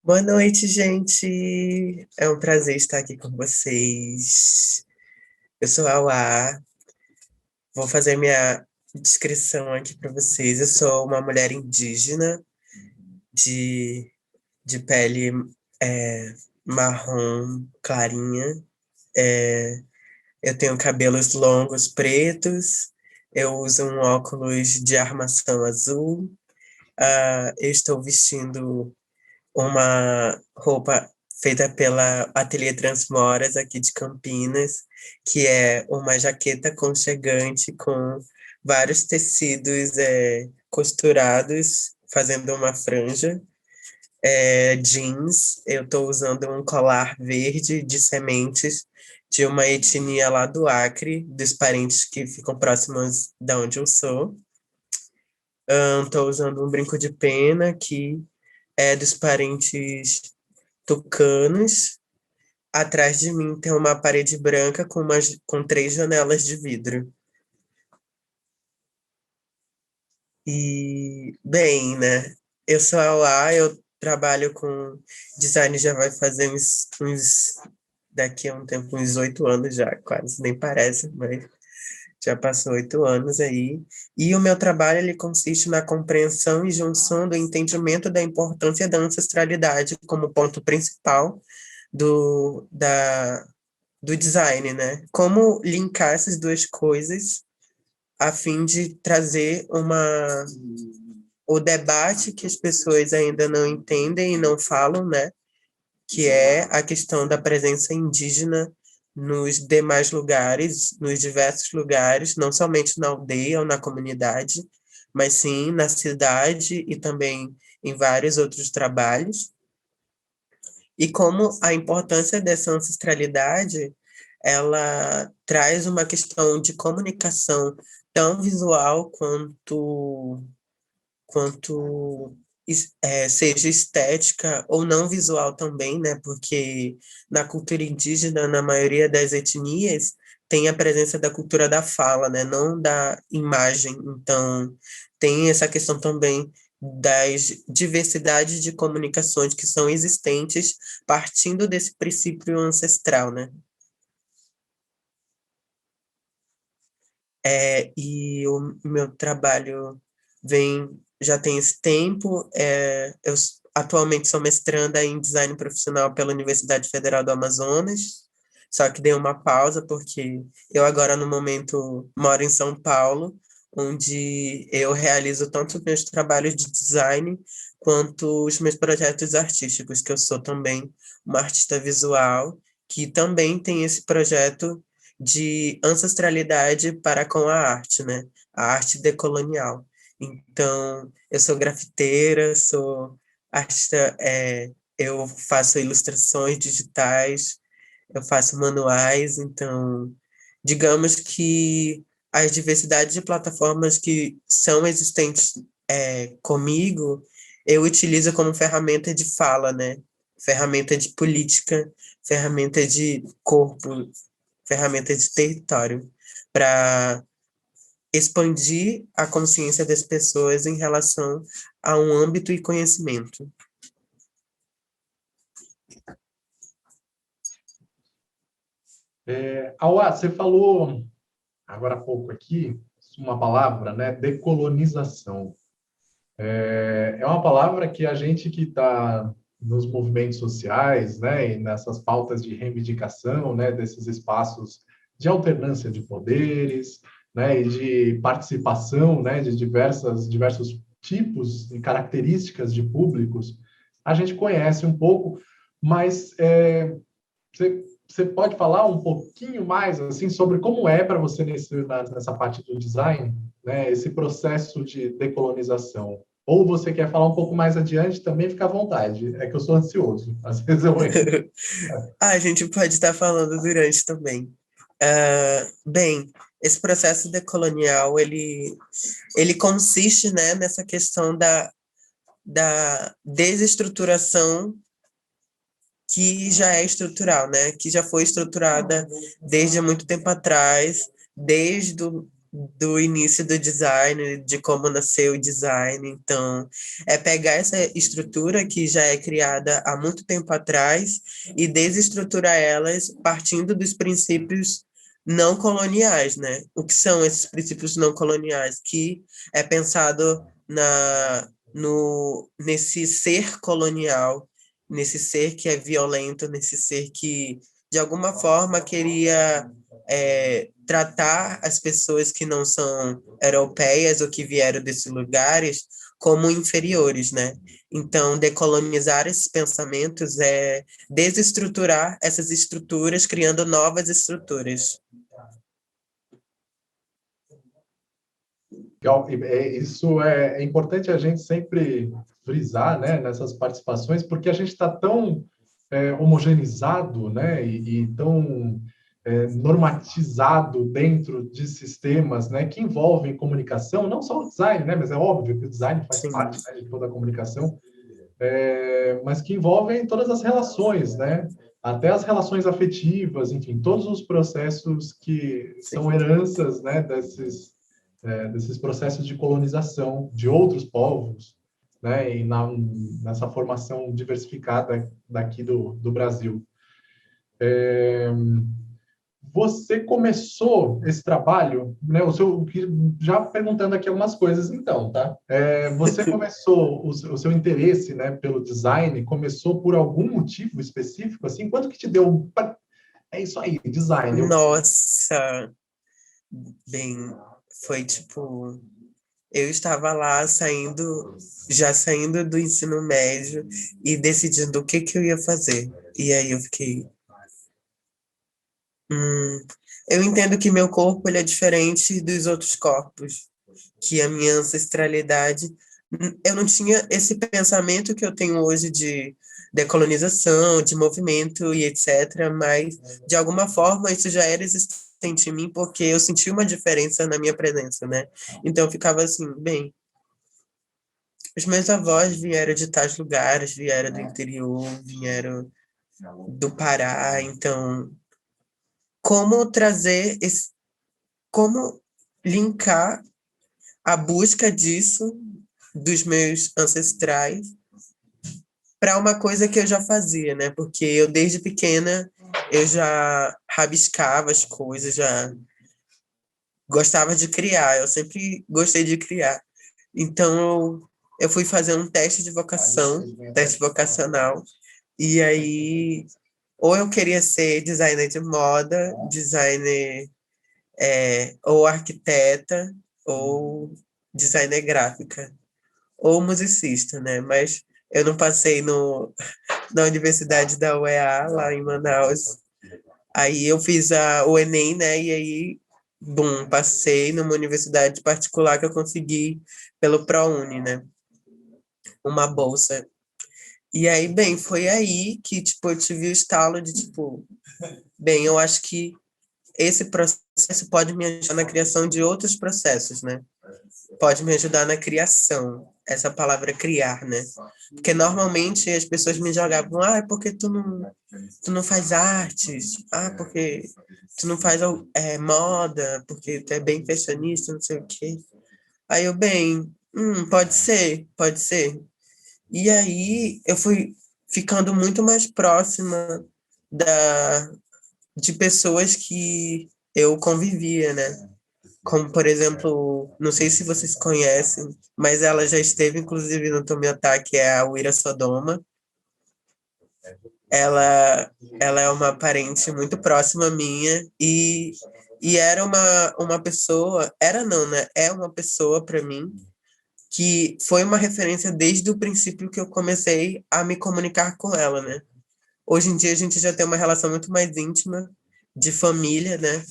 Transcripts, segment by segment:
Boa noite, gente. É um prazer estar aqui com vocês. Eu sou a Auá. Vou fazer minha descrição aqui para vocês. Eu sou uma mulher indígena de, de pele marrom clarinha. É, eu tenho cabelos longos pretos. Eu uso um óculos de armação azul. Eu estou vestindo uma roupa feita pela Ateliê Transmoras aqui de Campinas, que é uma jaqueta aconchegante com vários tecidos costurados, fazendo uma franja. Jeans, eu estou usando um colar verde de sementes de uma etnia lá do Acre, dos parentes que ficam próximos da onde eu sou. Estou usando um brinco de pena que é dos parentes tucanos. Atrás de mim tem uma parede branca com três janelas de vidro. E, bem, né? Eu sou a Lá, eu trabalho com design já vai fazer daqui a um tempo, uns 8 anos já, quase, nem parece, mas já passou 8 anos aí. E o meu trabalho, ele consiste na compreensão e junção do entendimento da importância da ancestralidade como ponto principal do design, né? Como linkar essas duas coisas a fim de trazer o debate que as pessoas ainda não entendem e não falam, né? Que é a questão da presença indígena nos demais lugares, nos diversos lugares, não somente na aldeia ou na comunidade, mas sim na cidade e também em vários outros trabalhos. E como a importância dessa ancestralidade, ela traz uma questão de comunicação tão visual quanto seja estética ou não visual também, né? Porque na cultura indígena, na maioria das etnias, tem a presença da cultura da fala, né? Não da imagem. Então, tem essa questão também das diversidades de comunicações que são existentes partindo desse princípio ancestral, né? E o meu trabalho já tem esse tempo. Atualmente sou mestranda em design profissional pela Universidade Federal do Amazonas, só que dei uma pausa porque eu agora no momento moro em São Paulo, onde eu realizo tanto os meus trabalhos de design quanto os meus projetos artísticos, que eu sou também uma artista visual, que também tem esse projeto de ancestralidade para com a arte, né? A arte decolonial. Então, eu sou grafiteira, sou artista, eu faço ilustrações digitais, eu faço manuais, então, digamos que as diversidades de plataformas que são existentes comigo, eu utilizo como ferramenta de fala, né? Ferramenta de política, ferramenta de corpo, ferramenta de território, para expandir a consciência das pessoas em relação a um âmbito e conhecimento. Auá, você falou agora há pouco aqui uma palavra, né? Decolonização. É uma palavra que a gente que está nos movimentos sociais, né, e nessas pautas de reivindicação, né, desses espaços de alternância de poderes, né, e de participação, né, de diversos tipos e características de públicos, a gente conhece um pouco, mas você pode falar um pouquinho mais assim sobre como é para você nessa parte do design, né, esse processo de decolonização? Ou você quer falar um pouco mais adiante, também fica à vontade. É que eu sou ansioso. Às vezes eu entro. A gente pode estar falando durante também. Bem, esse processo decolonial, ele consiste, né, nessa questão da desestruturação que já é estrutural, né, que já foi estruturada desde muito tempo atrás, desde do início do design, de como nasceu o design. Então, é pegar essa estrutura que já é criada há muito tempo atrás e desestruturar elas partindo dos princípios não coloniais, né? O que são esses princípios não coloniais? Que é pensado nesse ser colonial, nesse ser que é violento, nesse ser que, de alguma forma, queria tratar as pessoas que não são europeias ou que vieram desses lugares como inferiores, né? Então, decolonizar esses pensamentos é desestruturar essas estruturas, criando novas estruturas. Legal. Isso é importante a gente sempre frisar, né, nessas participações, porque a gente está tão homogeneizado, né, e tão normatizado dentro de sistemas, né, que envolvem comunicação, não só o design, né, mas é óbvio que o design faz Sim. parte, né, de toda a comunicação, mas que envolvem todas as relações, né, até as relações afetivas, enfim, todos os processos que são heranças, né, desses processos de colonização de outros povos, né, e nessa formação diversificada daqui do Brasil. Você começou esse trabalho, né, já perguntando aqui algumas coisas, então, tá? Você começou o seu interesse, né, pelo design, começou por algum motivo específico, assim? Quanto que te deu? É isso aí, design. Nossa, bem, foi tipo, eu estava lá já saindo do ensino médio e decidindo o que que eu ia fazer. E aí eu fiquei, eu entendo que meu corpo ele é diferente dos outros corpos, que a minha ancestralidade, eu não tinha esse pensamento que eu tenho hoje de decolonização, de movimento e etc., mas de alguma forma isso já era existente em mim porque eu senti uma diferença na minha presença, né? Então eu ficava assim, bem, os meus avós vieram de tais lugares, vieram do interior, vieram do Pará, então como trazer como linkar a busca disso dos meus ancestrais para uma coisa que eu já fazia, né? Porque eu desde pequena eu já rabiscava as coisas, já gostava de criar, eu sempre gostei de criar. Então eu fui fazer um teste de vocação, teste vocacional, e aí ou eu queria ser designer de moda, designer ou arquiteta, ou designer gráfica, ou musicista, né? Mas eu não passei na Universidade da UEA, lá em Manaus. Aí eu fiz o Enem, né? E aí, bum, passei numa universidade particular que eu consegui pelo ProUni, né? Uma bolsa. E aí, bem, foi aí que, tipo, eu tive o estalo de, tipo, bem, eu acho que esse processo pode me ajudar na criação de outros processos, né? Pode me ajudar na criação, essa palavra criar, né? Porque normalmente as pessoas me jogavam, ah, é porque tu não faz artes, ah, porque tu não faz moda, porque tu é bem fashionista, não sei o quê. Aí eu, bem, pode ser, pode ser. E aí eu fui ficando muito mais próxima da, de pessoas que eu convivia, né? Como, por exemplo, não sei se vocês conhecem, mas ela já esteve, inclusive, no Tomiotá, que é a Uira Sodoma. Ela é uma parente muito próxima minha e era uma pessoa, era não, né? É uma pessoa para mim que foi uma referência desde o princípio que eu comecei a me comunicar com ela, né? Hoje em dia a gente já tem uma relação muito mais íntima de família, né?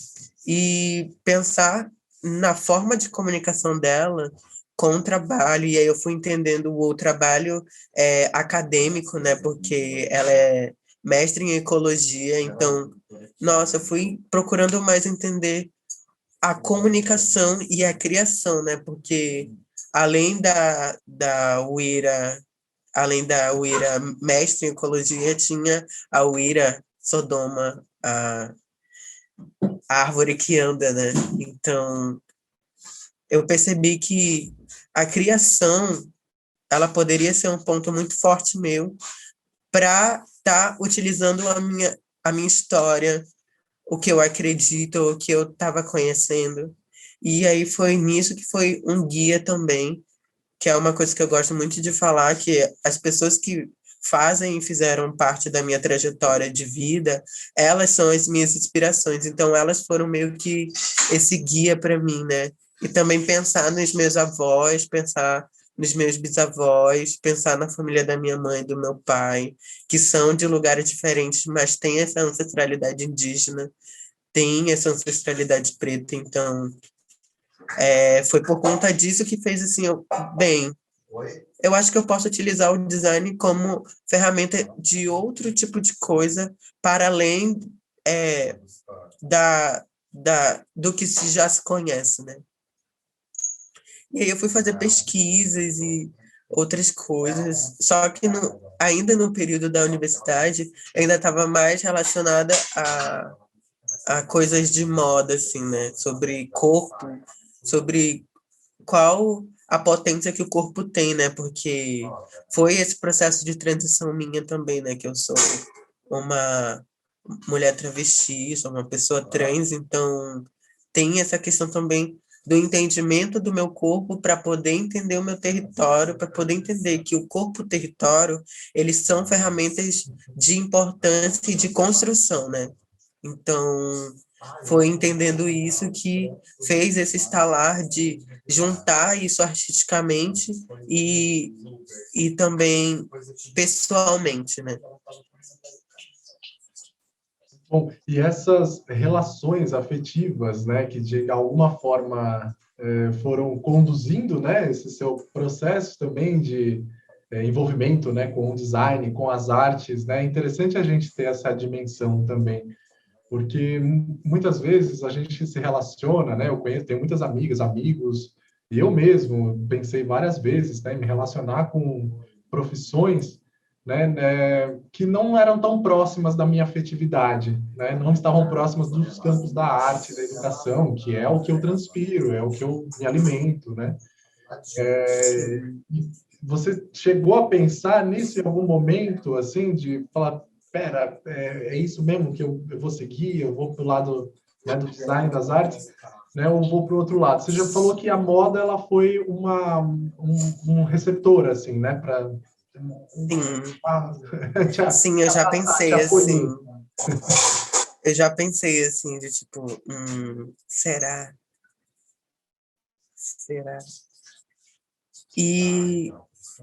E pensar na forma de comunicação dela com o trabalho, e aí eu fui entendendo o trabalho acadêmico, né? Porque ela é mestre em ecologia, então, nossa, eu fui procurando mais entender a comunicação e a criação, né? Porque além da Uira, além da Uira mestre em ecologia, tinha a Uira Sodoma, a árvore que anda, né? Então, eu percebi que a criação, ela poderia ser um ponto muito forte meu para estar utilizando a minha história, o que eu acredito, o que eu estava conhecendo. E aí foi nisso que foi um guia também, que é uma coisa que eu gosto muito de falar, que as pessoas que fazem e fizeram parte da minha trajetória de vida, elas são as minhas inspirações. Então, elas foram meio que esse guia para mim, né? E também pensar nos meus avós, pensar nos meus bisavós, pensar na família da minha mãe, do meu pai, que são de lugares diferentes, mas têm essa ancestralidade indígena, têm essa ancestralidade preta. Então, foi por conta disso que fez assim, bem, eu acho que eu posso utilizar o design como ferramenta de outro tipo de coisa para além é, do que já se conhece, né? E aí eu fui fazer pesquisas e outras coisas, só que ainda no período da universidade, eu ainda estava mais relacionada a coisas de moda, assim, né? Sobre corpo, sobre qual a potência que o corpo tem, né? Porque foi esse processo de transição minha também, né? Que eu sou uma mulher travesti, sou uma pessoa trans, então tem essa questão também do entendimento do meu corpo para poder entender o meu território, para poder entender que o corpo e o território, eles são ferramentas de importância e de construção, né? Então, foi entendendo isso que fez esse estalar de juntar isso artisticamente e, e também pessoalmente, né? Bom, e essas relações afetivas, né, que de alguma forma foram conduzindo, né, esse seu processo também de envolvimento, né, com o design, com as artes, né, é interessante a gente ter essa dimensão também, porque muitas vezes a gente se relaciona, né, tenho muitas amigas, amigos, e eu mesmo pensei várias vezes, né, em me relacionar com profissões, né, que não eram tão próximas da minha afetividade, né, não estavam próximas dos campos da arte, da educação, que é o que eu transpiro, é o que eu me alimento, né? E você chegou a pensar nisso em algum momento, assim, de falar, pera, é isso mesmo que eu vou seguir, eu vou para o lado, né, do design, das artes, né, ou vou para o outro lado? Você já falou que a moda ela foi um receptor, assim, né, para Sim, sim, eu já te pensei assim. acolher. Eu já pensei assim, de tipo, será? Será? E,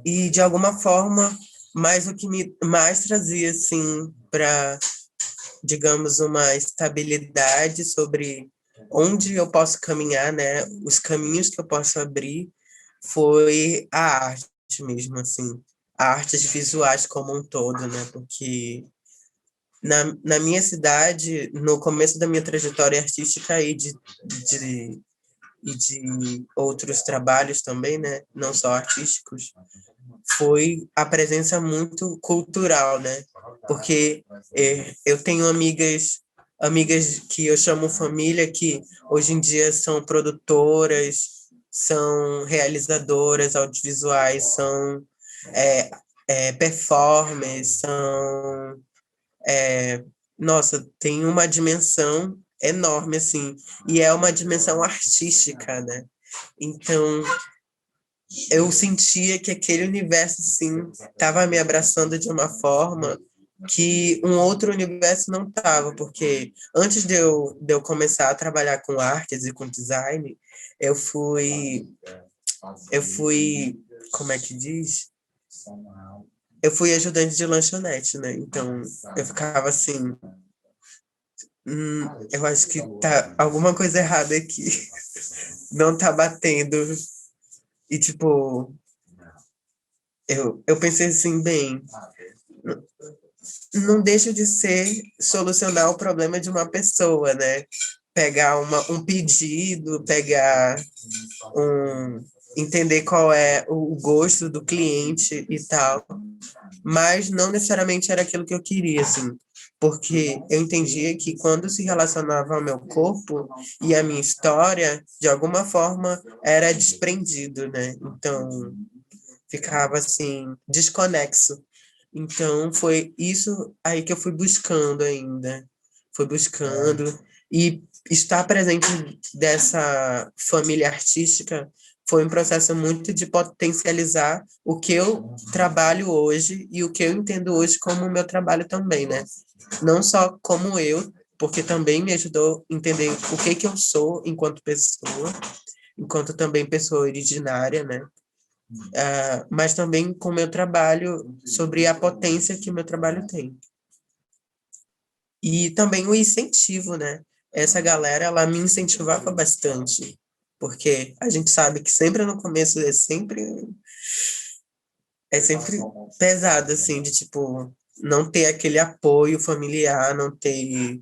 e de alguma forma, mais o que me mais trazia assim para, digamos, uma estabilidade sobre onde eu posso caminhar, né? Os caminhos que eu posso abrir foi a arte mesmo, assim, a artes visuais como um todo, né? Porque na minha cidade, no começo da minha trajetória artística de, e de outros trabalhos também, né? Não só artísticos, foi a presença muito cultural, né? Porque eu tenho amigas que eu chamo família, que hoje em dia são produtoras, são realizadoras audiovisuais, são performers, são nossa, tem uma dimensão enorme, assim, e é uma dimensão artística, né? Então, eu sentia que aquele universo, assim, estava me abraçando de uma forma que um outro universo não estava, porque antes de eu começar a trabalhar com artes e com design, eu fui, como é que diz? Eu fui ajudante de lanchonete, né? Então, eu ficava assim, eu acho que tá alguma coisa errada aqui. Não tá batendo. E, tipo, eu pensei assim, bem, não deixa de ser solucionar o problema de uma pessoa, né? Pegar um pedido, pegar um. Entender qual é o gosto do cliente e tal. Mas não necessariamente era aquilo que eu queria, assim. porque eu entendia que quando se relacionava ao meu corpo e à minha história, de alguma forma era desprendido, né? Então, ficava assim, desconexo. Então, foi isso aí que eu fui buscando ainda. Fui buscando. E estar presente dessa família artística foi um processo muito de potencializar o que eu trabalho hoje e o que eu entendo hoje como o meu trabalho também, né? Não só como eu, porque também me ajudou a entender o que eu sou enquanto pessoa, enquanto também pessoa originária, né? Mas também com o meu trabalho, sobre a potência que o meu trabalho tem. E também o incentivo, né? Essa galera, ela me incentivava bastante, porque a gente sabe que sempre no começo é sempre pesado, assim, de, tipo, não ter aquele apoio familiar, não ter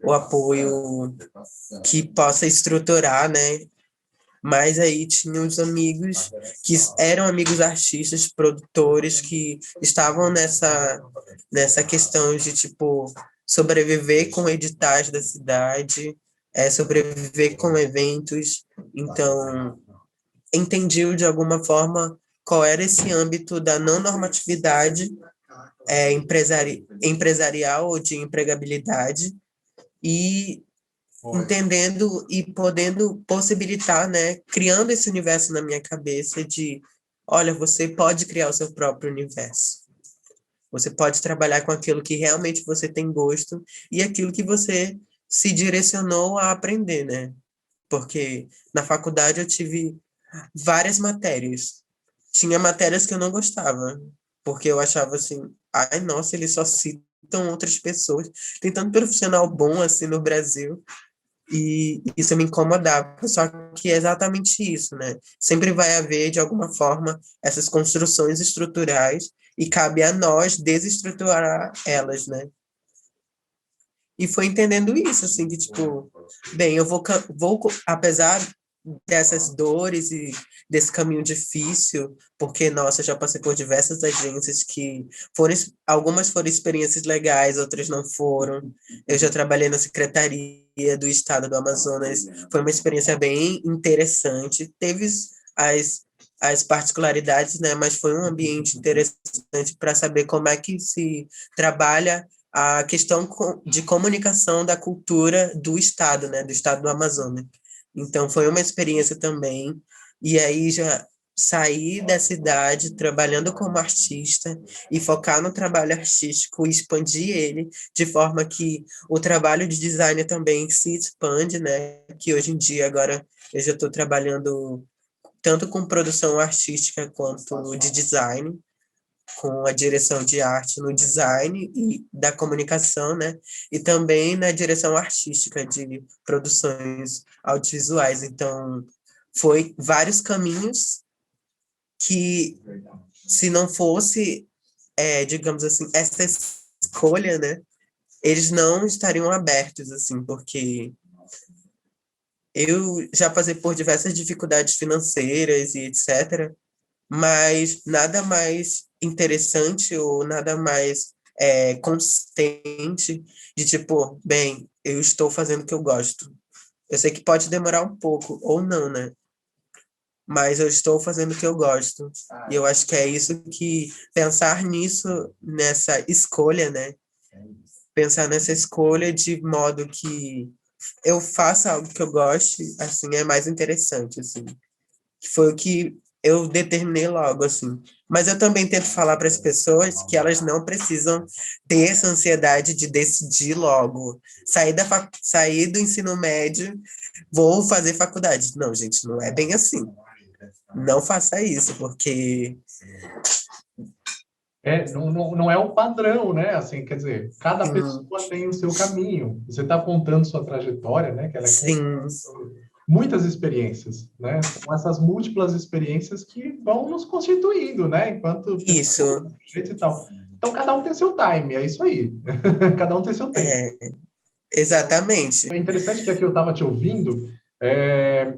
o apoio que possa estruturar, né? Mas aí tinha os amigos que eram amigos artistas, produtores, que estavam nessa questão de, tipo, sobreviver com editais da cidade, sobreviver com eventos. Então, entendiam de alguma forma qual era esse âmbito da não normatividade empresarial ou de empregabilidade, e entendendo e podendo possibilitar, né, criando esse universo na minha cabeça de, olha, você pode criar o seu próprio universo. Você pode trabalhar com aquilo que realmente você tem gosto e aquilo que você se direcionou a aprender, né? Porque na faculdade eu tive várias matérias. Tinha matérias que eu não gostava, porque eu achava assim, ai, nossa, eles só citam outras pessoas. Tem tanto profissional bom assim no Brasil. E isso me incomodava, só que é exatamente isso, né? Sempre vai haver, de alguma forma, essas construções estruturais e cabe a nós desestruturar elas, né? E foi entendendo isso, assim, que, tipo, bem, apesar dessas dores e desse caminho difícil, porque, nossa, eu já passei por diversas agências que algumas foram experiências legais, outras não foram. Eu já trabalhei na Secretaria do Estado do Amazonas, foi uma experiência bem interessante. Teve as, as particularidades, né, mas foi um ambiente interessante para saber como é que se trabalha a questão de comunicação da cultura do Estado, né, do Estado do Amazonas. Então, foi uma experiência também. E aí já sair da cidade trabalhando como artista e focar no trabalho artístico e expandir ele de forma que o trabalho de design também se expande, né? Que hoje em dia agora eu já estou trabalhando tanto com produção artística quanto de design, com a direção de arte no design e da comunicação, né? E também na direção artística de produções audiovisuais. Então, foi vários caminhos que, se não fosse, digamos assim, essa escolha, né? Eles não estariam abertos, assim, porque eu já passei por diversas dificuldades financeiras e etc., mas nada mais interessante ou nada mais consistente de tipo, bem, eu estou fazendo o que eu gosto. Eu sei que pode demorar um pouco, ou não, né? Mas eu estou fazendo o que eu gosto. E eu acho que é isso que pensar nisso, nessa escolha, né? Pensar nessa escolha de modo que eu faça algo que eu goste, assim, é mais interessante, assim. Que foi o que eu determinei logo, assim. Mas eu também tento falar para as pessoas que elas não precisam ter essa ansiedade de decidir logo. Sair do ensino médio, vou fazer faculdade. Não, gente, não é bem assim. Não faça isso, porque Não é um padrão, né? Assim, quer dizer, cada sim, pessoa tem o seu caminho. Você está contando sua trajetória, né? Que ela é sim, muitas experiências, né? São essas múltiplas experiências que vão nos constituindo, né? Enquanto isso, pessoas e tal. Então, cada um tem seu time, é isso aí. Cada um tem seu tempo. é, exatamente. É interessante que aqui eu estava te ouvindo,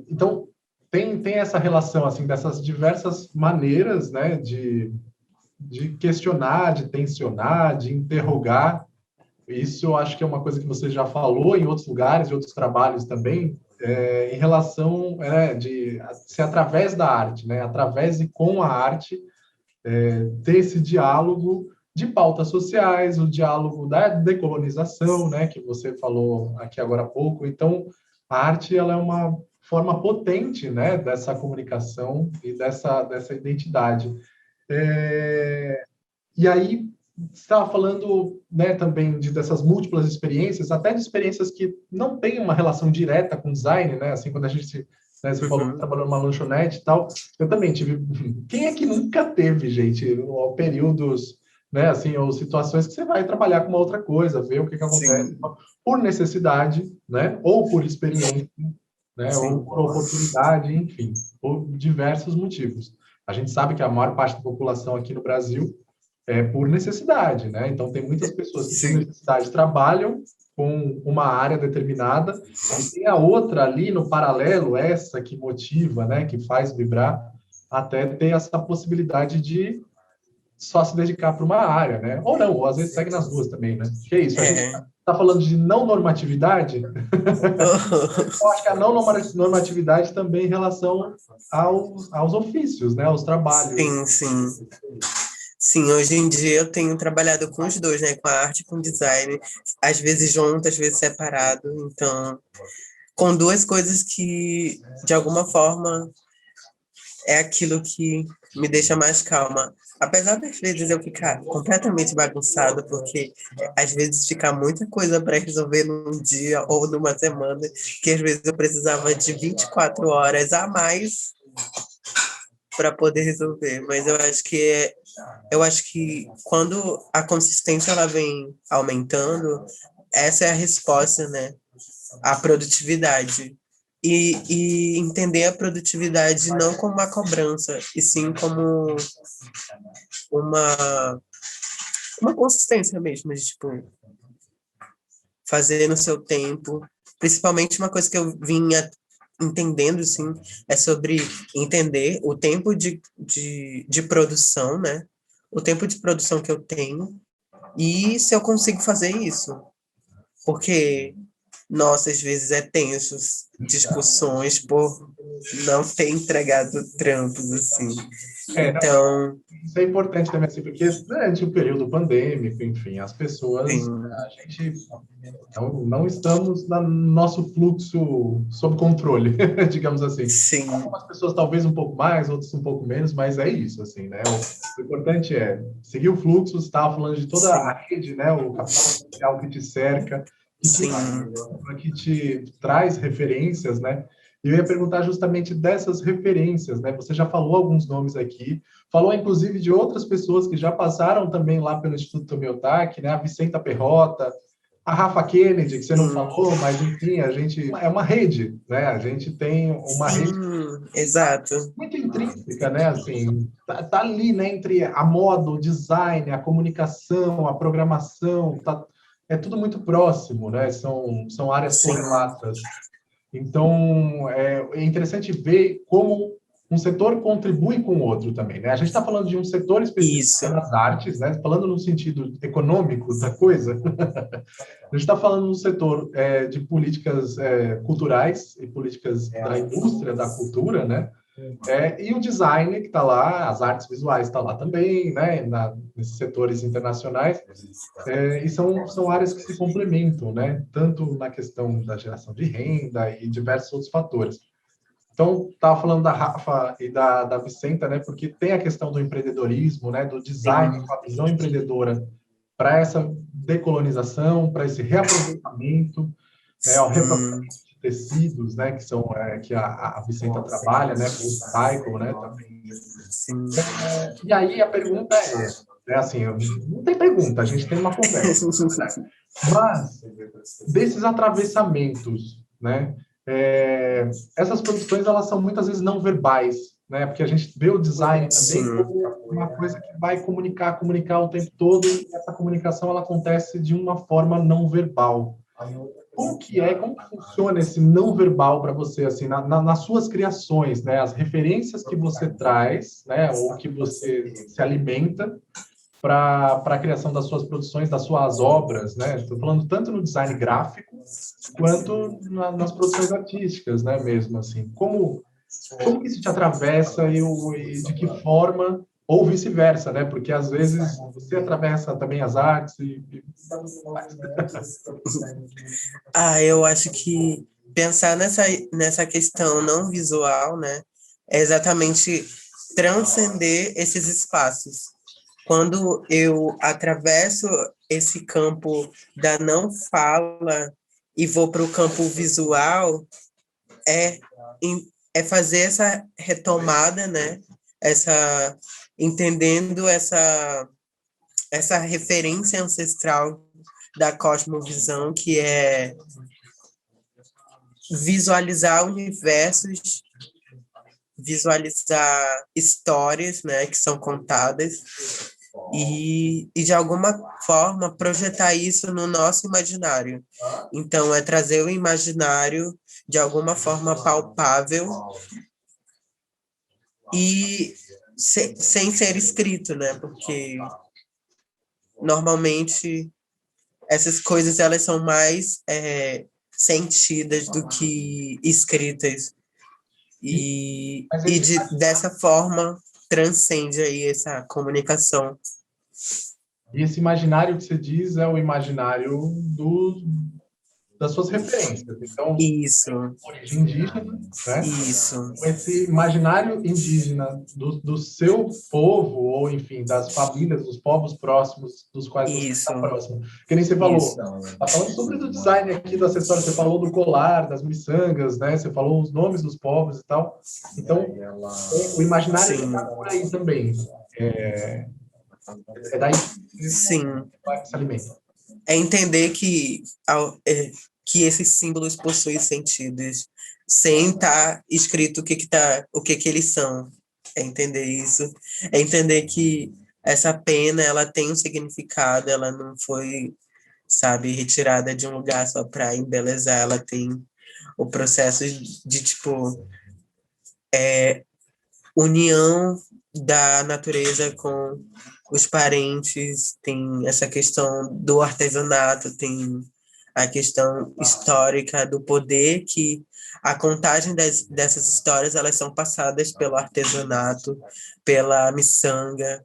então tem essa relação assim dessas diversas maneiras, né, de questionar, de tensionar, de interrogar, isso eu acho que é uma coisa que você já falou em outros lugares, em outros trabalhos também, em relação de ser através da arte, né? Através e com a arte, ter esse diálogo de pautas sociais, o diálogo da decolonização, né? Que você falou aqui agora há pouco. Então, a arte ela é uma forma potente, né? Dessa comunicação e dessa identidade. E aí, você estava falando, né, também dessas múltiplas experiências, até de experiências que não têm uma relação direta com design, né? Assim, quando a gente, né, você falou que trabalhou numa lanchonete e tal, eu também tive. Quem é que nunca teve, gente, períodos, né, assim, ou situações que você vai trabalhar com uma outra coisa, ver o que acontece, Sim. por necessidade, né, ou por experiência, né, ou Sim. por oportunidade, enfim, por diversos motivos. A gente sabe que a maior parte da população aqui no Brasil por necessidade, né? Então, tem muitas pessoas que, por Sim. necessidade, trabalham com uma área determinada e tem a outra ali no paralelo, essa que motiva, né? Que faz vibrar, até ter essa possibilidade de só se dedicar para uma área, né? Ou não, ou às vezes segue nas duas também, né? Que é isso, a gente está falando de não normatividade, eu acho que a não normatividade também em relação aos ofícios, né? Aos trabalhos. Sim, sim. Sim, hoje em dia eu tenho trabalhado com os dois, né? Com a arte e com o design. Às vezes junto, às vezes separado. Então, com duas coisas que, de alguma forma, é aquilo que me deixa mais calma. Apesar das vezes eu ficar completamente bagunçada, porque às vezes fica muita coisa para resolver num dia ou numa semana, que às vezes eu precisava de 24 horas a mais para poder resolver. Mas eu acho que quando a consistência ela vem aumentando, essa é a resposta, né? A produtividade. E entender a produtividade não como uma cobrança, e sim como uma, uma consistência mesmo, de, tipo, fazer no seu tempo. Principalmente uma coisa que eu vinha entendendo, assim, é sobre entender o tempo de produção, né? O tempo de produção que eu tenho e se eu consigo fazer isso. Porque, nossa, às vezes é tenso discussões por não ter entregado trampos, assim. Não, Então, isso é importante também, assim, porque durante o período pandêmico, enfim, as pessoas, sim, a gente não estamos no nosso fluxo sob controle, digamos assim. sim, Algumas pessoas talvez um pouco mais, outras um pouco menos, mas é isso, assim, né? O importante é seguir o fluxo, você estava falando de toda a sim, rede, né? O capital social que te cerca, sim, que te traz referências, né? E eu ia perguntar justamente dessas referências, né? Você já falou alguns nomes aqui, falou inclusive de outras pessoas que já passaram também lá pelo Instituto Tomiotaki, né? A Vicenta Perrota, a Rafa Kennedy, que você não sim, falou, mas enfim, a gente é uma rede, né? A gente tem uma rede sim, exato. muito intrínseca, né? Assim, tá ali, né? Entre a moda, o design, a comunicação, a programação, é tudo muito próximo, né? São áreas Sim, correlatas. Então, é interessante ver como um setor contribui com o outro também, né? A gente está falando de um setor específico isso. das artes, né? Falando no sentido econômico da coisa, a gente está falando no setor de políticas culturais e políticas da indústria da cultura, né? E o design que está lá, as artes visuais está lá também, né? Nesses setores internacionais. E são áreas que se complementam, né? Tanto na questão da geração de renda e diversos outros fatores. Então, estava falando da Rafa e da Vicenta, né? Porque tem a questão do empreendedorismo, né? Do design Sim, com a visão empreendedora para essa decolonização, para esse reaproveitamento, né? O sim, reaproveitamento de tecidos, né? Que são que a Vicenta trabalha, né? Com o cycle, né? Também. sim. E aí a pergunta é assim, não tem pergunta, a gente tem uma conversa. Mas desses atravessamentos, né? Essas produções elas são muitas vezes não verbais, né? Porque a gente vê o design também Sim, como uma coisa que vai comunicar o tempo todo e essa comunicação ela acontece de uma forma não verbal. Como que funciona esse não verbal para você, assim, nas suas criações, né? As referências que você traz, né? Ou que você se alimenta para a criação das suas produções, das suas obras, né? Estou falando tanto no design gráfico quanto nas produções artísticas, né? Mesmo assim, como que isso te atravessa e de que forma, ou vice-versa, né? Porque às vezes você atravessa também as artes Eu acho que pensar nessa questão não visual, né, é exatamente transcender esses espaços. Quando eu atravesso esse campo da não fala e vou para o campo visual, é, é fazer essa retomada, né, essa, entendendo essa referência ancestral da cosmovisão, que é visualizar universos, visualizar histórias, né, que são contadas e de alguma forma projetar isso no nosso imaginário. Então é trazer o imaginário de alguma forma palpável e sem ser escrito, né? Porque normalmente essas coisas elas são mais sentidas do que escritas. Dessa forma transcende aí essa comunicação. e esse imaginário que você diz é o imaginário das suas referências. Então, Isso. origem indígena, né? Isso. Esse imaginário indígena do seu povo, ou enfim, das famílias, dos povos próximos dos quais você está próximo. Que nem você falou. Está falando sobre o design aqui do acessório, você falou do colar, das miçangas, né? Você falou os nomes dos povos e tal. Então, o imaginário está por aí também. É daí Sim. que se alimenta. É entender que esses símbolos possuem sentidos, sem estar escrito o que eles são. É entender isso. É entender que essa pena, ela tem um significado, ela não foi, sabe, retirada de um lugar só para embelezar, ela tem o processo de, tipo, união da natureza com os parentes, tem essa questão do artesanato, tem a questão histórica do poder que a contagem dessas histórias elas são passadas pelo artesanato, pela miçanga,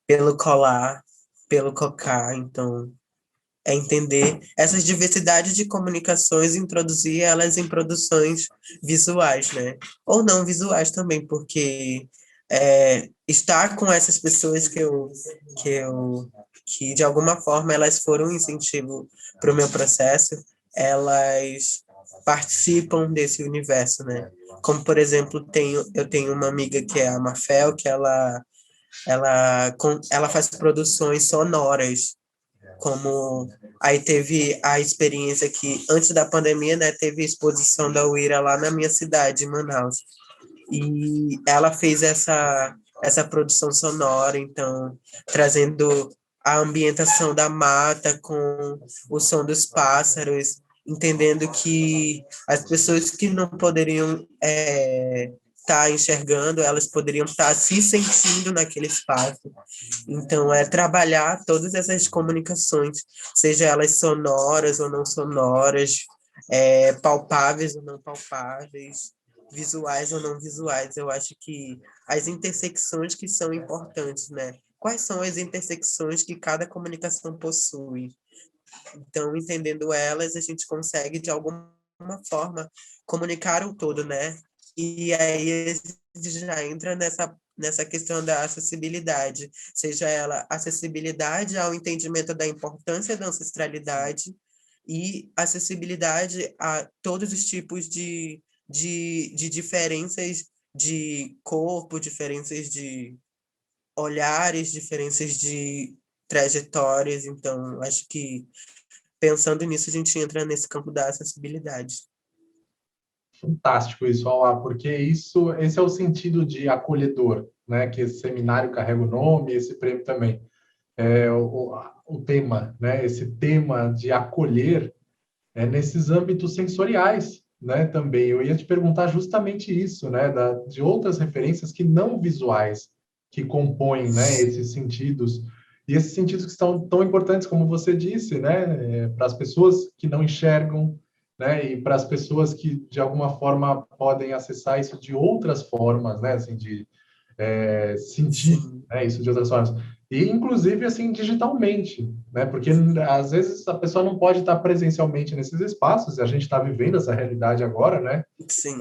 pelo colar, pelo cocá. Então, é entender essas diversidades de comunicações e introduzir elas em produções visuais, né? Ou não visuais também, porque estar com essas pessoas que de alguma forma elas foram um incentivo para o meu processo, elas participam desse universo, né? Como, por exemplo, eu tenho uma amiga que é a Mafel, que ela faz produções sonoras, como aí teve a experiência que, antes da pandemia, né, teve a exposição da Uira lá na minha cidade, em Manaus. E ela fez essa produção sonora, então, trazendo a ambientação da mata com o som dos pássaros, entendendo que as pessoas que não poderiam estar enxergando, elas poderiam estar se sentindo naquele espaço. Então, é trabalhar todas essas comunicações, seja elas sonoras ou não sonoras, palpáveis ou não palpáveis, visuais ou não visuais. Eu acho que as intersecções que são importantes, né? Quais são as intersecções que cada comunicação possui? Então, entendendo elas, a gente consegue, de alguma forma, comunicar o todo, né? E aí a gente já entra nessa questão da acessibilidade, seja ela acessibilidade ao entendimento da importância da ancestralidade e acessibilidade a todos os tipos de diferenças de corpo, diferenças de olhares, diferenças de trajetórias. Então, acho que pensando nisso, a gente entra nesse campo da acessibilidade. Fantástico isso, Alá, porque esse é o sentido de acolhedor, né? Que esse seminário carrega o nome, esse prêmio também. O tema, né? Esse tema de acolher nesses âmbitos sensoriais, né? Também eu ia te perguntar justamente isso, né? De outras referências que não visuais que compõem, né? Esses sentidos E esses sentidos que são tão importantes, como você disse, né, para as pessoas que não enxergam, né, e para as pessoas que, de alguma forma, podem acessar isso de outras formas, né, assim, de sentir, Sim, né, isso de outras formas. E, inclusive, assim, digitalmente, né, porque, às vezes, a pessoa não pode estar presencialmente nesses espaços, e a gente está vivendo essa realidade agora, né, sim,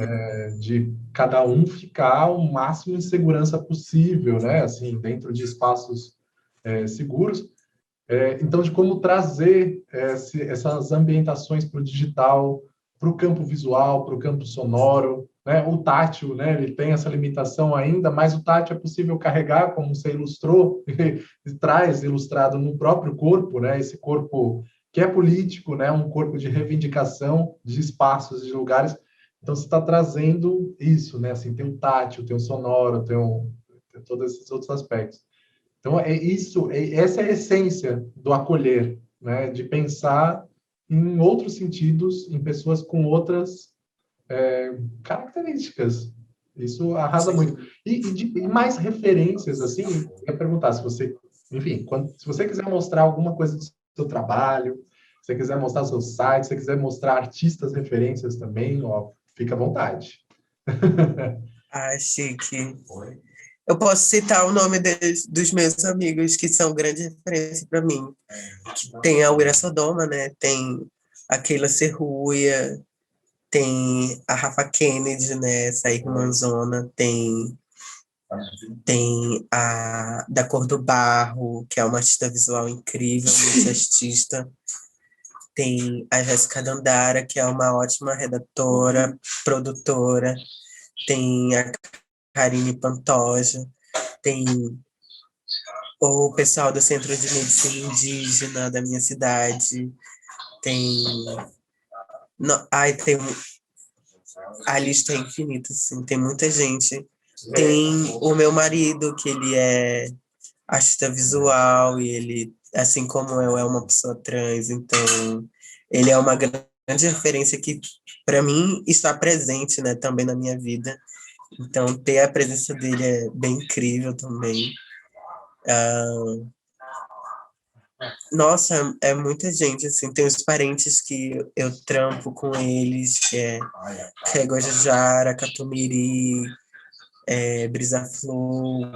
de cada um ficar o máximo de segurança possível, né, assim, dentro de espaços seguros. Então, de como trazer essas ambientações para o digital, para o campo visual, para o campo sonoro, né? O tátil, né? Ele tem essa limitação ainda, mas o tátil é possível carregar, como você ilustrou, e traz ilustrado no próprio corpo, né? Esse corpo que é político, né? Um corpo de reivindicação de espaços, de lugares. Então, você está trazendo isso, né? Assim, tem o tátil, tem o sonoro, tem todos esses outros aspectos. Então, essa é a essência do acolher, né? De pensar em outros sentidos, em pessoas com outras características. Isso arrasa muito. sim. E mais referências, assim, eu ia perguntar se você, enfim, se você quiser mostrar alguma coisa do seu trabalho, se você quiser mostrar o seu site, se você quiser mostrar artistas referências também, ó, fica à vontade. Ah, chique. Eu posso citar o nome dos meus amigos que são grande referência para mim. Tem a Uira Sodoma, né? Tem a Keila Serruia, tem a Rafa Kennedy, né? Essa irmãzona. Tem a da Cor do Barro, que é uma artista visual incrível, multiartista. Tem a Jéssica Dandara, que é uma ótima redatora, produtora. Tem a Karine Pantoja. Tem o pessoal do Centro de Medicina Indígena da minha cidade. Tem. Não, ai, tem. A lista é infinita, assim, tem muita gente. Tem o meu marido, que ele é artista visual e ele, assim como eu, é uma pessoa trans, então ele é uma grande referência que, para mim, está presente, né, também na minha vida. Então, ter a presença dele é bem incrível também. Nossa, é muita gente, assim, tem os parentes que eu trampo com eles, que é Guajajara, Catumiri, Brisa Flor,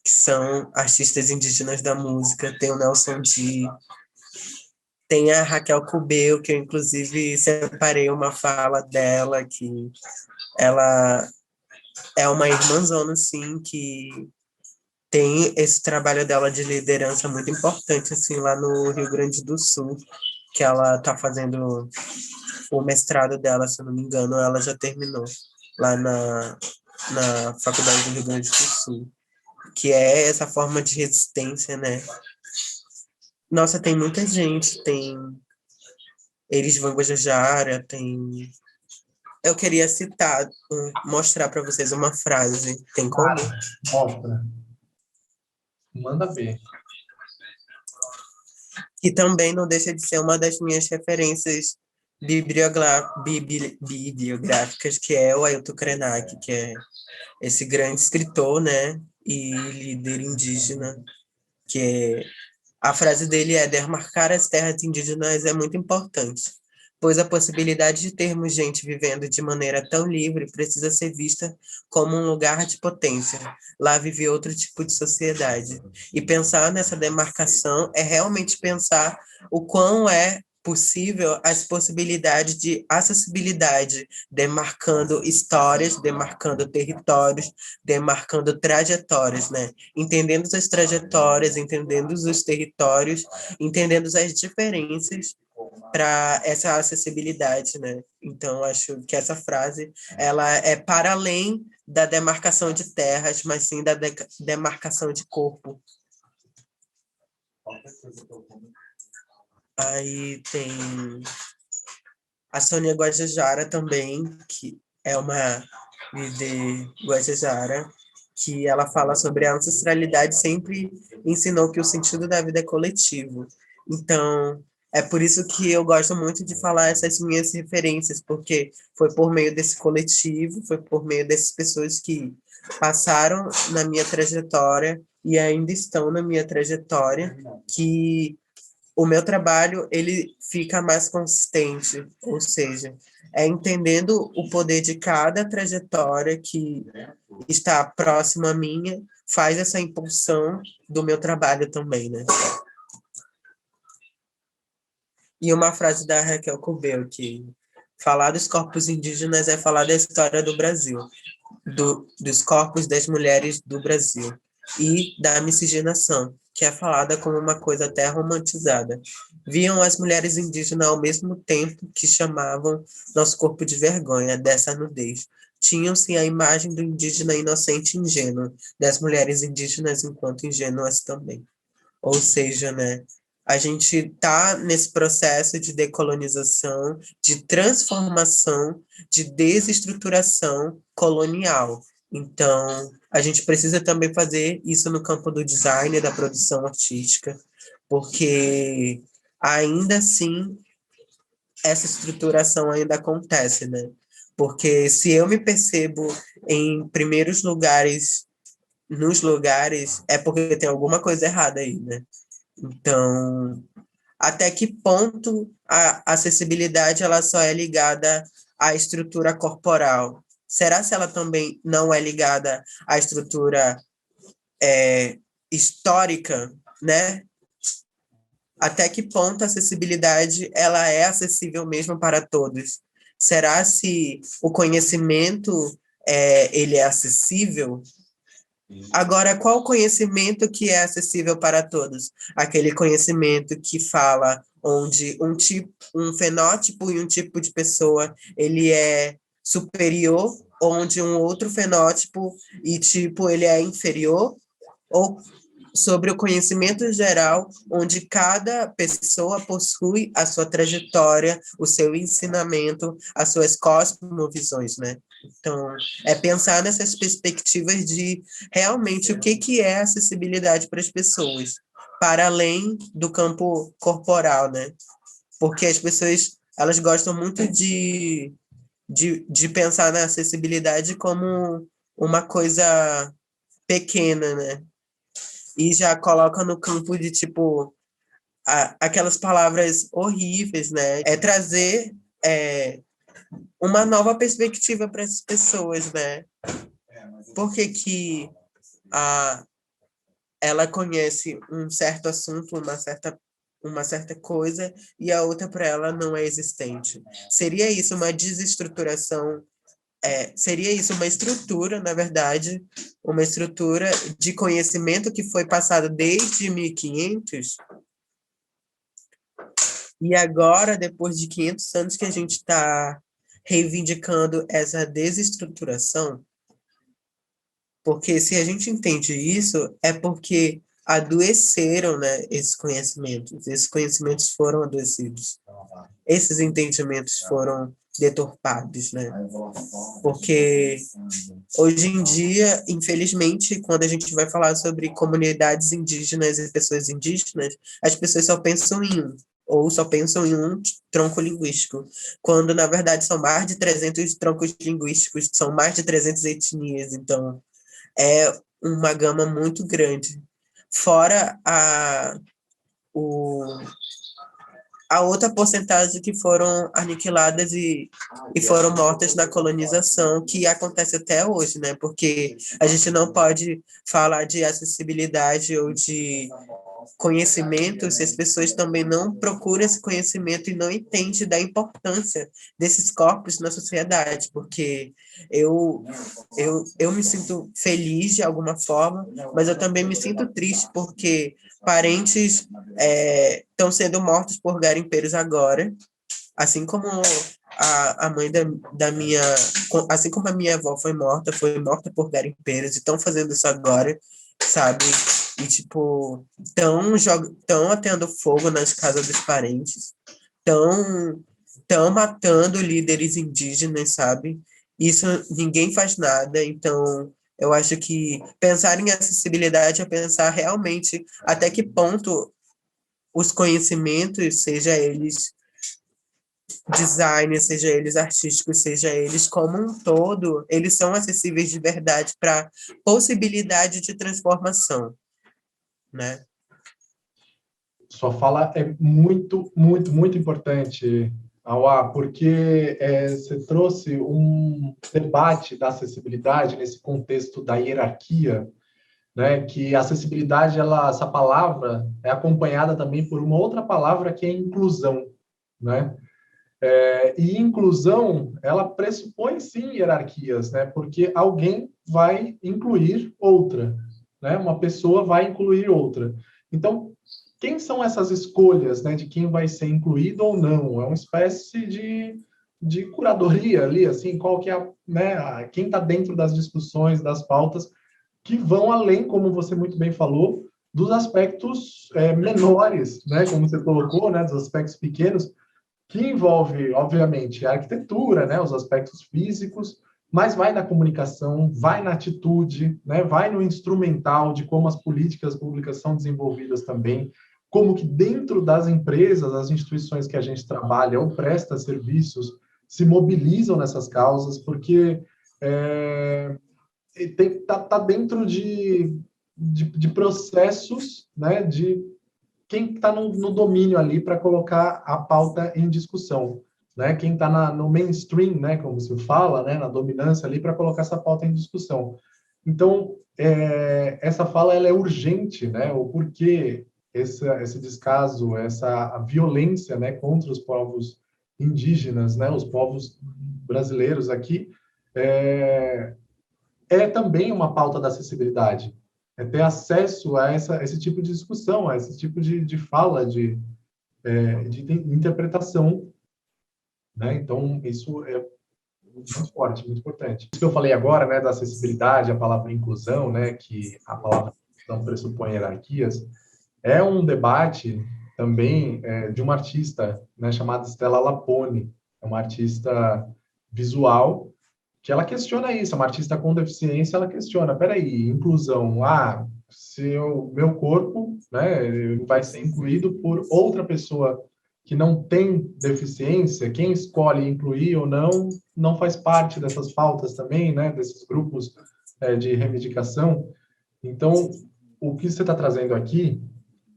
que são artistas indígenas da música, tem o Nelson Di, tem a Raquel Cubeu, que eu inclusive separei uma fala dela, que ela é uma irmãzona, assim, que tem esse trabalho dela de liderança muito importante, assim, lá no Rio Grande do Sul, que ela está fazendo o mestrado dela, se eu não me engano, ela já terminou lá na Faculdade do Rio Grande do Sul, que é essa forma de resistência, né? Nossa, tem muita gente, tem Elis Van Guajajara, tem... Eu queria citar, mostrar para vocês uma frase, tem como? Claro. Mostra. Manda ver. Que também não deixa de ser uma das minhas referências bibliográficas, que é o Ailton Krenak, que é esse grande escritor, né, e líder indígena, que a frase dele é: demarcar as terras indígenas é muito importante, pois a possibilidade de termos gente vivendo de maneira tão livre precisa ser vista como um lugar de potência. Lá vive outro tipo de sociedade. E pensar nessa demarcação é realmente pensar o quão é possível as possibilidades de acessibilidade, demarcando histórias, demarcando territórios, demarcando trajetórias, né? Entendendo as trajetórias, entendendo os territórios, entendendo as diferenças para essa acessibilidade, né? Então, acho que essa frase ela é para além da demarcação de terras, mas sim da demarcação de corpo. Aí tem a Sônia Guajajara também, que é uma líder Guajajara, que ela fala sobre a ancestralidade, sempre ensinou que o sentido da vida é coletivo. Então, é por isso que eu gosto muito de falar essas minhas referências, porque foi por meio desse coletivo, foi por meio dessas pessoas que passaram na minha trajetória e ainda estão na minha trajetória, que o meu trabalho ele fica mais consistente, ou seja, é entendendo o poder de cada trajetória que está próxima à minha, faz essa impulsão do meu trabalho também, né? E uma frase da Raquel Cubel, que falar dos corpos indígenas é falar da história do Brasil, dos corpos das mulheres do Brasil e da miscigenação, que é falada como uma coisa até romantizada. Viam as mulheres indígenas ao mesmo tempo que chamavam nosso corpo de vergonha, dessa nudez. Tinham-se a imagem do indígena inocente e ingênuo, das mulheres indígenas enquanto ingênuas também. Ou seja, né, a gente está nesse processo de decolonização, de transformação, de desestruturação colonial. Então, a gente precisa também fazer isso no campo do design e da produção artística, porque ainda assim essa estruturação ainda acontece, né? Porque se eu me percebo em primeiros lugares, nos lugares, é porque tem alguma coisa errada aí, né? Então, até que ponto a acessibilidade ela só é ligada à estrutura corporal? Será se ela também não é ligada à estrutura histórica, né? Até que ponto a acessibilidade ela é acessível mesmo para todos? Será se o conhecimento ele é acessível? Agora, qual conhecimento que é acessível para todos? Aquele conhecimento que fala onde um fenótipo e um tipo de pessoa ele é superior, onde um outro fenótipo e tipo ele é inferior, ou sobre o conhecimento geral, onde cada pessoa possui a sua trajetória, o seu ensinamento, as suas cosmovisões, né? Então, é pensar nessas perspectivas de realmente o que é acessibilidade para as pessoas, para além do campo corporal, né? Porque as pessoas, elas gostam muito de pensar na acessibilidade como uma coisa pequena, né? E já coloca no campo de, tipo, aquelas palavras horríveis, né? É trazer uma nova perspectiva para as pessoas, né? Por que que a, ela conhece um certo assunto, uma certa coisa, e a outra para ela não é existente? Seria isso uma desestruturação? Seria isso uma estrutura, na verdade, uma estrutura de conhecimento que foi passado desde 1500, e agora, depois de 500 anos que a gente está reivindicando essa desestruturação, porque se a gente entende isso, é porque adoeceram, né, esses conhecimentos foram adoecidos, esses entendimentos foram deturpados, né? Porque hoje em dia, infelizmente, quando a gente vai falar sobre comunidades indígenas e pessoas indígenas, as pessoas só pensam em um, ou só pensam em um tronco linguístico, quando, na verdade, são mais de 300 troncos linguísticos, são mais de 300 etnias, então é uma gama muito grande. Fora o, a outra porcentagem que foram aniquiladas e foram mortas na colonização, que acontece até hoje, né? Porque a gente não pode falar de acessibilidade ou de conhecimento se as pessoas também não procuram esse conhecimento e não entendem da importância desses corpos na sociedade, porque eu, eu me sinto feliz de alguma forma, mas eu também me sinto triste porque parentes estão sendo mortos por garimpeiros agora, assim como a mãe da minha, assim como a minha avó foi morta por garimpeiros e estão fazendo isso agora, sabe? E, tipo, tão atendo fogo nas casas dos parentes, tão matando líderes indígenas, sabe? Isso ninguém faz nada, então eu acho que pensar em acessibilidade é pensar realmente até que ponto os conhecimentos, seja eles design, seja eles artísticos, seja eles como um todo, eles são acessíveis de verdade para possibilidade de transformação, né? Sua fala é muito, muito, muito importante, Auá, porque você trouxe um debate da acessibilidade nesse contexto da hierarquia, né? Que a acessibilidade, essa palavra é acompanhada também por uma outra palavra que é inclusão, né? E inclusão, ela pressupõe sim hierarquias, né? Porque alguém vai incluir outra, né? Uma pessoa vai incluir outra. Então, quem são essas escolhas, né, de quem vai ser incluído ou não? É uma espécie de curadoria ali, assim, qual que é, né, quem está dentro das discussões, das pautas, que vão além, como você muito bem falou, dos aspectos menores, né, como você colocou, né, dos aspectos pequenos, que envolve, obviamente, a arquitetura, né, os aspectos físicos, mas vai na comunicação, vai na atitude, né, vai no instrumental de como as políticas públicas são desenvolvidas também, como que dentro das empresas, as instituições que a gente trabalha ou presta serviços se mobilizam nessas causas, porque tá dentro de processos, né, de quem está no domínio ali para colocar a pauta em discussão, né? Quem está no mainstream, né, como se fala, né, na dominância ali para colocar essa pauta em discussão. Então, essa fala ela é urgente, né? O porquê esse descaso, essa violência, né, contra os povos indígenas, né, os povos brasileiros aqui, é, também uma pauta da acessibilidade. É ter acesso a esse tipo de discussão, a esse tipo de fala, de interpretação, né? Então, isso é muito forte, muito importante. Isso que eu falei agora, né, da acessibilidade, a palavra inclusão, né, que a palavra não pressupõe hierarquias, é um debate também de uma artista, né, chamada Stella Lapone, é uma artista visual que ela questiona isso, uma artista com deficiência, ela questiona, peraí, inclusão, se o meu corpo, né, vai ser incluído por outra pessoa que não tem deficiência, quem escolhe incluir ou não, não faz parte dessas pautas também, né, desses grupos de reivindicação. Então, o que você está trazendo aqui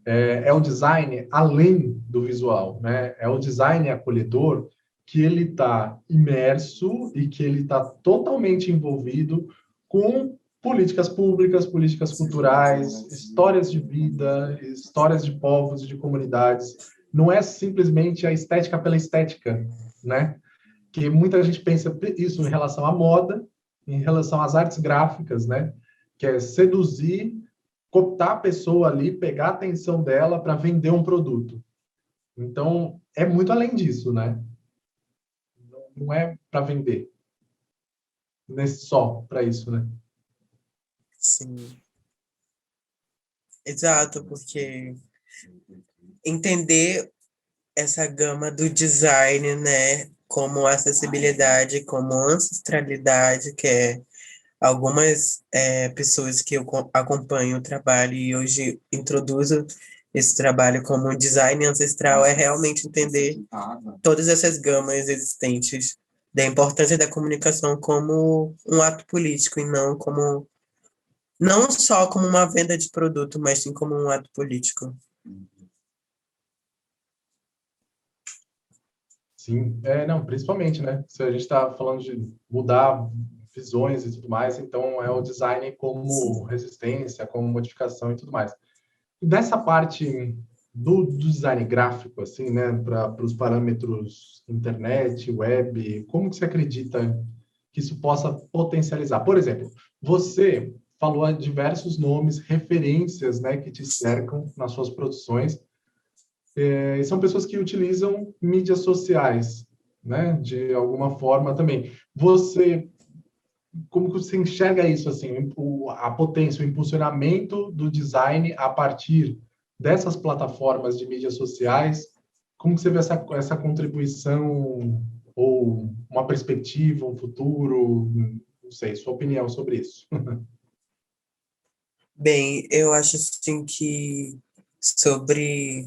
é o design além do visual, né? É o design acolhedor que ele está imerso e que ele está totalmente envolvido com políticas públicas, políticas culturais, histórias de vida, histórias de povos e de comunidades. Não é simplesmente a estética pela estética, né? Que muita gente pensa isso em relação à moda, em relação às artes gráficas, né? Que é seduzir, cooptar a pessoa ali, pegar a atenção dela para vender um produto. Então, é muito além disso, né? Não é para vender, não é só para isso, né? Sim, exato, porque entender essa gama do design, né, como acessibilidade, como ancestralidade, que é algumas pessoas que eu acompanho o trabalho e hoje introduzo esse trabalho como design ancestral, é realmente entender todas essas gamas existentes da importância da comunicação como um ato político e não só como uma venda de produto, mas sim como um ato político. Sim, não, principalmente, né? Se a gente está falando de mudar visões e tudo mais, então é o design como resistência, como modificação e tudo mais. Dessa parte do design gráfico, assim, né, para os parâmetros internet, web, como que você acredita que isso possa potencializar? Por exemplo, você falou diversos nomes, referências, né, que te cercam nas suas produções, e são pessoas que utilizam mídias sociais, né, de alguma forma também. Como que você enxerga isso, assim, a potência, o impulsionamento do design a partir dessas plataformas de mídias sociais? Como que você vê essa contribuição ou uma perspectiva, um futuro? Não sei, sua opinião sobre isso. Bem, eu acho assim que sobre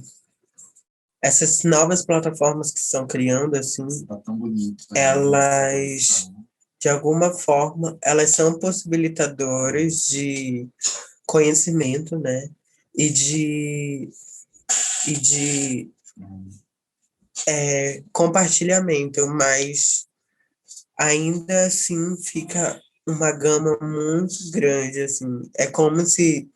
essas novas plataformas que estão criando, assim, elas, de alguma forma, elas são possibilitadoras de conhecimento, né? E de compartilhamento, mas ainda assim fica uma gama muito grande, assim. É como se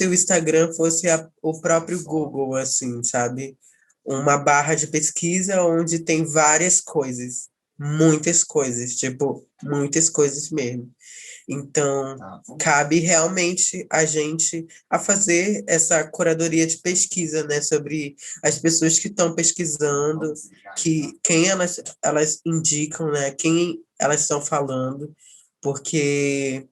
o Instagram fosse o próprio Google, assim, sabe? Uma barra de pesquisa onde tem várias coisas, muitas coisas, tipo, muitas coisas mesmo. Então, cabe realmente a gente a fazer essa curadoria de pesquisa, né, sobre as pessoas que estão pesquisando, quem elas indicam, né, quem elas estão falando, porque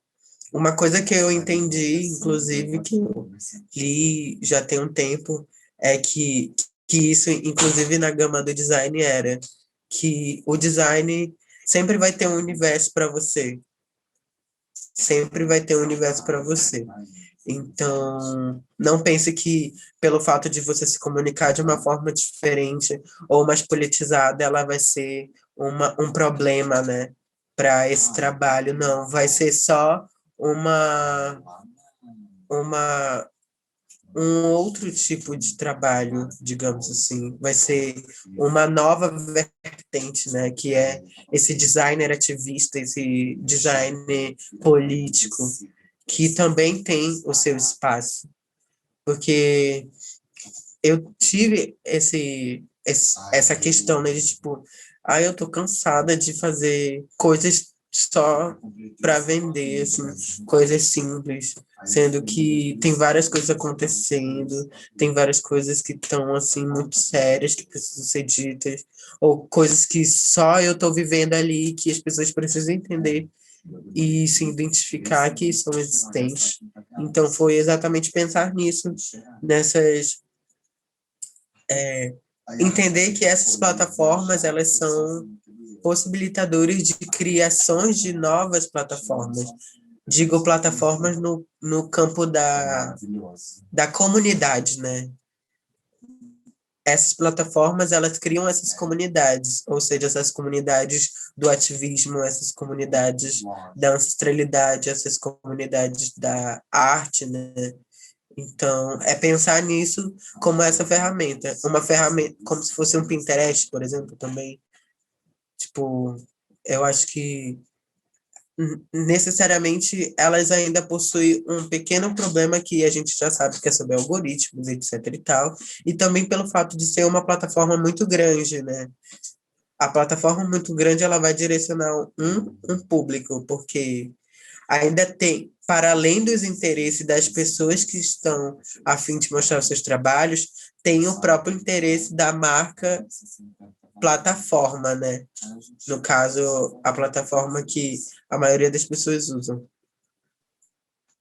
uma coisa que eu entendi, inclusive, que eu li já tem um tempo, é que isso, inclusive na gama do design, era que o design sempre vai ter um universo para você, sempre vai ter um universo para você. Então, não pense que pelo fato de você se comunicar de uma forma diferente ou mais politizada, ela vai ser um problema, né, para esse trabalho. Não, vai ser só uma, um outro tipo de trabalho, digamos assim. Vai ser uma nova vertente, né, que é esse designer ativista, esse designer político, que também tem o seu espaço. Porque eu tive essa questão, né, de tipo, eu tô cansada de fazer coisas só para vender, assim, coisas simples, sendo que tem várias coisas acontecendo, tem várias coisas que estão, assim, muito sérias, que precisam ser ditas, ou coisas que só eu tô vivendo ali, que as pessoas precisam entender e se identificar que são existentes. Então, foi exatamente pensar nisso, nessas entender que essas plataformas elas são possibilitadores de criações de novas plataformas. Digo plataformas no campo da comunidade, né? Essas plataformas, elas criam essas comunidades, ou seja, essas comunidades do ativismo, essas comunidades da ancestralidade, essas comunidades da arte, né? Então, é pensar nisso como essa ferramenta, uma ferramenta, como se fosse um Pinterest, por exemplo, também. Tipo, eu acho que necessariamente elas ainda possuem um pequeno problema que a gente já sabe que é sobre algoritmos, etc e tal, e também pelo fato de ser uma plataforma muito grande, né? A plataforma muito grande, ela vai direcionar um público, porque ainda tem, para além dos interesses das pessoas que estão a fim de mostrar os seus trabalhos, tem o próprio interesse da marca plataforma, né? No caso, a plataforma que a maioria das pessoas usam.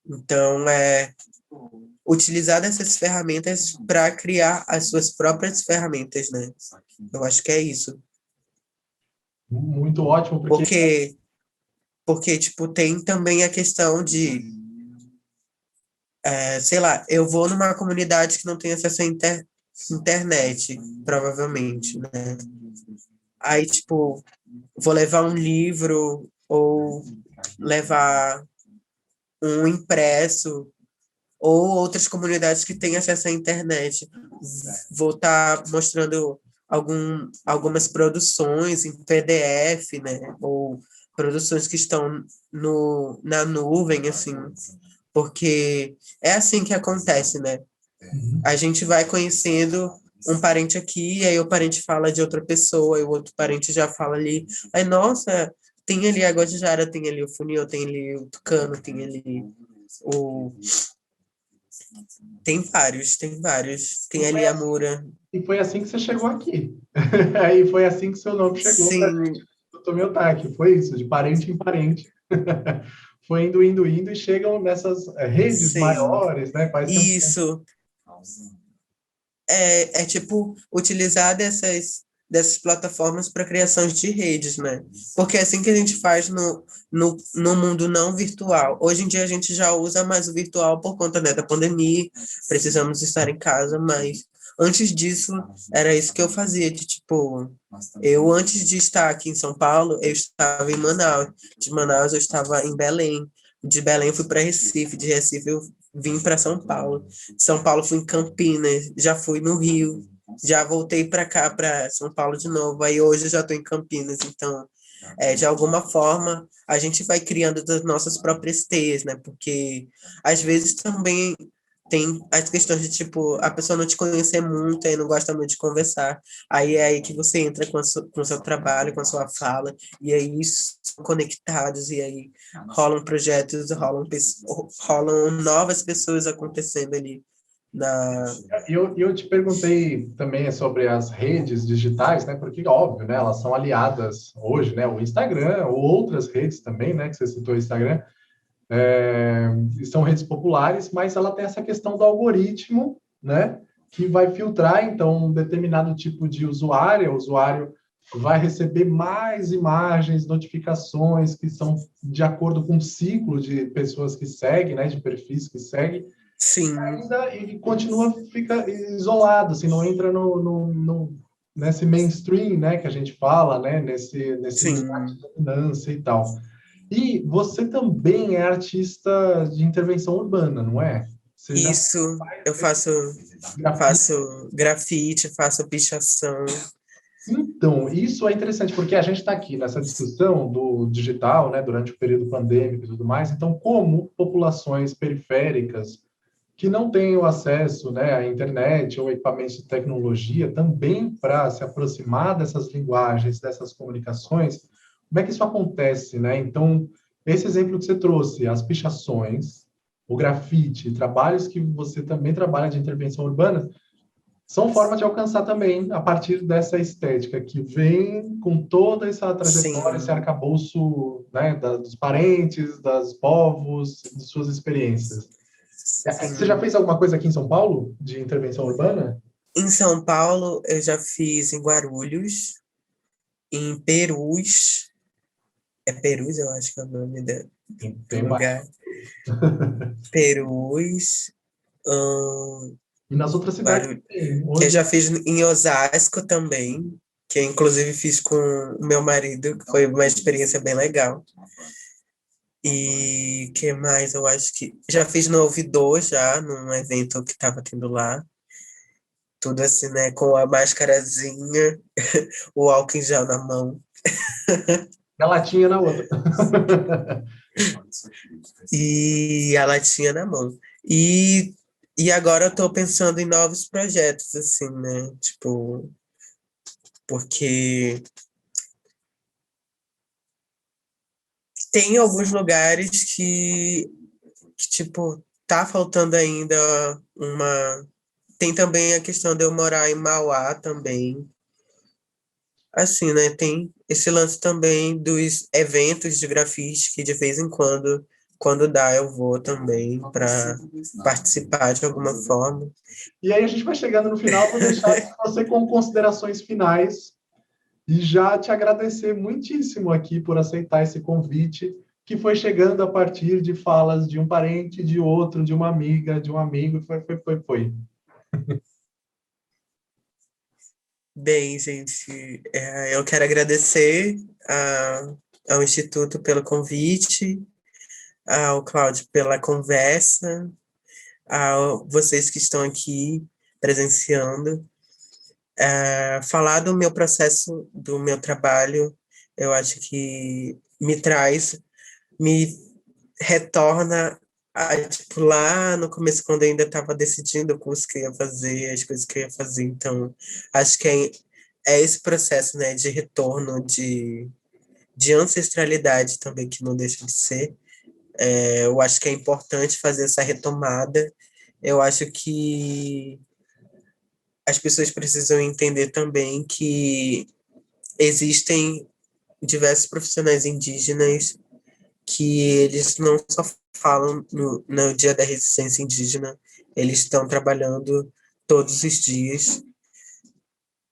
Então, utilizar dessas ferramentas para criar as suas próprias ferramentas, né? Eu acho que é isso. Muito ótimo, Porque tipo, tem também a questão de, sei lá, eu vou numa comunidade que não tem acesso à internet, provavelmente, né? Aí, tipo, vou levar um livro ou levar um impresso ou outras comunidades que têm acesso à internet. Vou estar mostrando algumas produções em PDF, né? Ou produções que estão na nuvem, assim, porque é assim que acontece, né? A gente vai conhecendo um parente aqui, aí o parente fala de outra pessoa, e o outro parente já fala ali, aí, nossa, tem ali a Guajajara, tem ali o Funil, tem ali o Tucano, tem ali o... Tem vários, tem vários. Tem ali a Mura. E foi assim que você chegou aqui. Aí foi assim que seu nome chegou para Sim. o Tomiotaki. Foi isso, de parente em parente. Foi indo, indo, indo, e chegam nessas redes Sim. maiores, né? Faz tempo. Isso. É tipo utilizar dessas plataformas para criação de redes, né? Porque é assim que a gente faz no mundo não virtual. Hoje em dia a gente já usa mais o virtual por conta, né, da pandemia, precisamos estar em casa, mas antes disso, era isso que eu fazia, de tipo, eu antes de estar aqui em São Paulo, eu estava em Manaus. De Manaus eu estava em Belém. De Belém eu fui para Recife, de Recife eu vim para São Paulo. De São Paulo fui em Campinas, já fui no Rio, já voltei para cá, para São Paulo de novo. Aí hoje eu já estou em Campinas, então, de alguma forma, a gente vai criando das nossas próprias teias, né? Porque às vezes também tem as questões de, tipo, a pessoa não te conhecer muito e não gosta muito de conversar. Aí é aí que você entra com o seu trabalho, com a sua fala, e aí são conectados, e aí rolam projetos, rolam novas pessoas acontecendo ali na... E eu te perguntei também sobre as redes digitais, né? Porque, óbvio, né? Elas são aliadas hoje, né? O Instagram, ou outras redes também, né? Que você citou o Instagram, é, são redes populares, mas ela tem essa questão do algoritmo, né? Que vai filtrar, então, um determinado tipo de usuário, o usuário vai receber mais imagens, notificações que são de acordo com o ciclo de pessoas que seguem, né? De perfis que seguem, Sim, ainda e continua, fica isolado, assim, não entra nesse mainstream, né, que a gente fala, né, nesse lugar de sim. dominância e tal. E você também é artista de intervenção urbana, não é? Você já Isso, eu fez grafite. faço grafite, faço pichação. Então, isso é interessante, porque a gente está aqui nessa discussão do digital, né, durante o período pandêmico e tudo mais. Então, como populações periféricas que não têm o acesso, né, à internet ou equipamentos de tecnologia também para se aproximar dessas linguagens, dessas comunicações, como é que isso acontece, né? Então, esse exemplo que você trouxe, as pichações, o grafite, trabalhos que você também trabalha de intervenção urbana, são formas de alcançar também a partir dessa estética que vem com toda essa trajetória, esse Sim, arcabouço, né, dos parentes, dos povos, de suas experiências. Você já sim. fez alguma coisa aqui em São Paulo de intervenção urbana? Em São Paulo, eu já fiz em Guarulhos, em Perus. É Perus, eu acho que é o nome do Tem mais. lugar. Perus, hum, E nas outras cidades Guarulhos. tem. Eu Hoje, já fiz em Osasco também, que eu, inclusive fiz com o meu marido, que foi uma experiência bem legal. E que mais? Eu acho que já fiz no Ouvidor, já, num evento que estava tendo lá. Tudo assim, né? Com a máscarazinha, o álcool em gel na mão. a latinha na outra. E a latinha na mão. E agora eu tô pensando em novos projetos, assim, né? Tipo, porque tem alguns lugares que, tipo, tá faltando ainda uma. Tem também a questão de eu morar em Mauá também. Assim, né? Tem esse lance também dos eventos de grafite que de vez em quando dá, eu vou também para participar de alguma forma. E aí a gente vai chegando no final, vou deixar você com considerações finais e já te agradecer muitíssimo aqui por aceitar esse convite que foi chegando a partir de falas de um parente, de outro, de uma amiga, de um amigo, foi. Bem, gente, eu quero agradecer ao Instituto pelo convite, ao Cláudio pela conversa, a vocês que estão aqui presenciando. Falar do meu processo, do meu trabalho, eu acho que me retorna tipo, lá no começo, quando eu ainda estava decidindo o curso que eu ia fazer, as coisas que eu ia fazer. Então, acho que é esse processo, né, de retorno, de ancestralidade também, que não deixa de ser. Eu acho que é importante fazer essa retomada. Eu acho que as pessoas precisam entender também que existem diversos profissionais indígenas que eles não só falam no Dia da Resistência Indígena, eles estão trabalhando todos os dias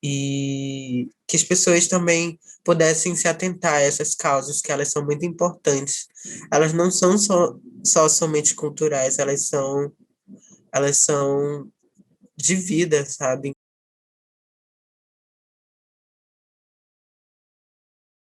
e que as pessoas também pudessem se atentar a essas causas, que elas são muito importantes. Elas não são só somente culturais, elas são de vida, sabe?